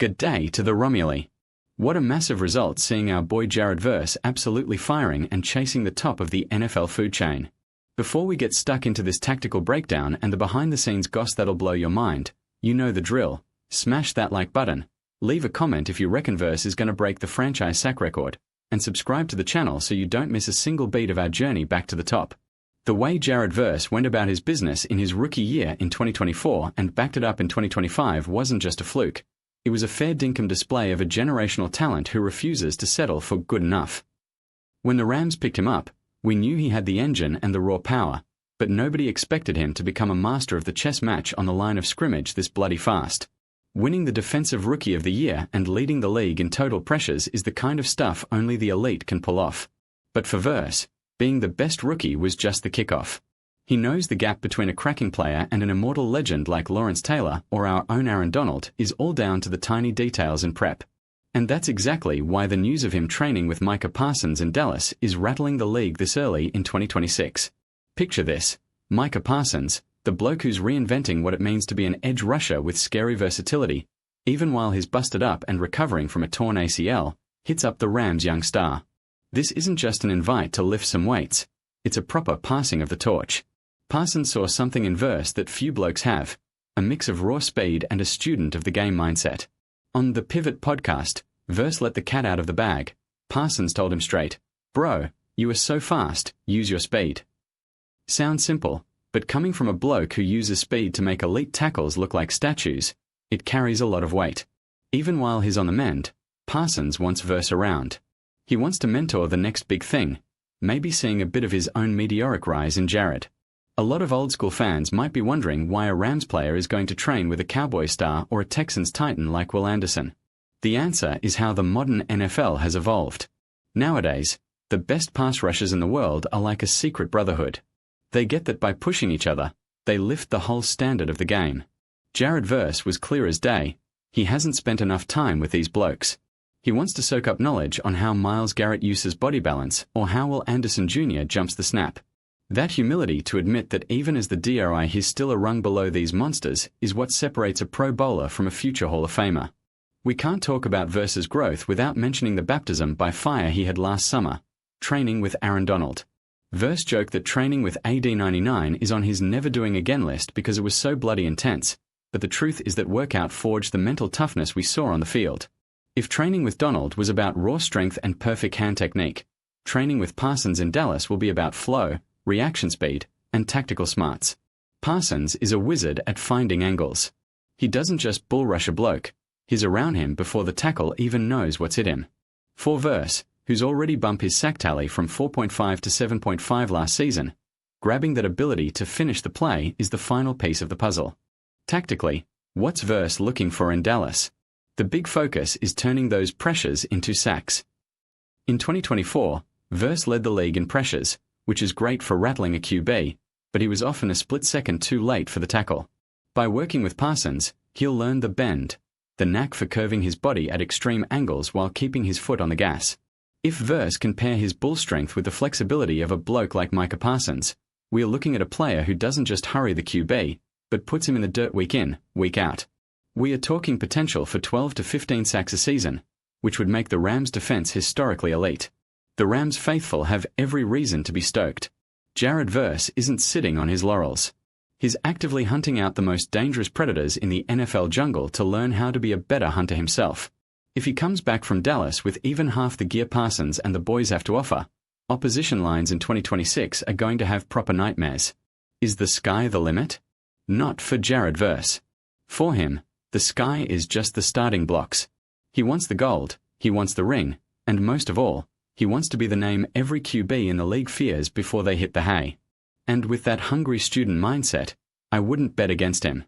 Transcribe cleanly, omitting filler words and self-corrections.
Good day to the Romuli. What a massive result seeing our boy Jared Verse absolutely firing and chasing the top of the NFL food chain. Before we get stuck into this tactical breakdown and the behind-the-scenes goss that'll blow your mind, you know the drill. Smash that like button, leave a comment if you reckon Verse is going to break the franchise sack record, and subscribe to the channel so you don't miss a single beat of our journey back to the top. The way Jared Verse went about his business in his rookie year in 2024 and backed it up in 2025 wasn't just a fluke. It was a fair dinkum display of a generational talent who refuses to settle for good enough. When the Rams picked him up, we knew he had the engine and the raw power, but nobody expected him to become a master of the chess match on the line of scrimmage this bloody fast. Winning the Defensive Rookie of the Year and leading the league in total pressures is the kind of stuff only the elite can pull off. But for Verse, being the best rookie was just the kickoff. He knows the gap between a cracking player and an immortal legend like Lawrence Taylor or our own Aaron Donald is all down to the tiny details in prep. And that's exactly why the news of him training with Micah Parsons in Dallas is rattling the league this early in 2026. Picture this: Micah Parsons, the bloke who's reinventing what it means to be an edge rusher with scary versatility, even while he's busted up and recovering from a torn ACL, hits up the Rams' young star. This isn't just an invite to lift some weights, it's a proper passing of the torch. Parsons saw something in Verse that few blokes have, a mix of raw speed and a student of the game mindset. On the Pivot podcast, Verse let the cat out of the bag. Parsons told him straight, "Bro, you are so fast, use your speed." Sounds simple, but coming from a bloke who uses speed to make elite tackles look like statues, it carries a lot of weight. Even while he's on the mend, Parsons wants Verse around. He wants to mentor the next big thing, maybe seeing a bit of his own meteoric rise in Jared. A lot of old-school fans might be wondering why a Rams player is going to train with a Cowboy star or a Texans titan like Will Anderson. The answer is how the modern NFL has evolved. Nowadays, the best pass rushers in the world are like a secret brotherhood. They get that by pushing each other, they lift the whole standard of the game. Jared Verse was clear as day. He hasn't spent enough time with these blokes. He wants to soak up knowledge on how Myles Garrett uses body balance or how Will Anderson Jr. jumps the snap. That humility to admit that even as the DRI he's still a rung below these monsters is what separates a pro bowler from a future Hall of Famer. We can't talk about Verse's growth without mentioning the baptism by fire he had last summer, training with Aaron Donald. Verse joked that training with AD99 is on his never doing again list because it was so bloody intense, but the truth is that workout forged the mental toughness we saw on the field. If training with Donald was about raw strength and perfect hand technique, training with Parsons in Dallas will be about flow, reaction speed, and tactical smarts. Parsons is a wizard at finding angles. He doesn't just bull rush a bloke, he's around him before the tackle even knows what's hit him. For Verse, who's already bumped his sack tally from 4.5 to 7.5 last season, grabbing that ability to finish the play is the final piece of the puzzle. Tactically, what's Verse looking for in Dallas? The big focus is turning those pressures into sacks. In 2024, Verse led the league in pressures, which is great for rattling a QB, but he was often a split second too late for the tackle. By working with Parsons, he'll learn the bend, the knack for curving his body at extreme angles while keeping his foot on the gas. If Verse can pair his bull strength with the flexibility of a bloke like Micah Parsons, we are looking at a player who doesn't just hurry the QB, but puts him in the dirt week in, week out. We are talking potential for 12 to 15 sacks a season, which would make the Rams' defense historically elite. The Rams faithful have every reason to be stoked. Jared Verse isn't sitting on his laurels. He's actively hunting out the most dangerous predators in the NFL jungle to learn how to be a better hunter himself. If he comes back from Dallas with even half the gear Parsons and the boys have to offer, opposition lines in 2026 are going to have proper nightmares. Is the sky the limit? Not for Jared Verse. For him, the sky is just the starting blocks. He wants the gold, he wants the ring, and most of all, he wants to be the name every QB in the league fears before they hit the hay. And with that hungry student mindset, I wouldn't bet against him.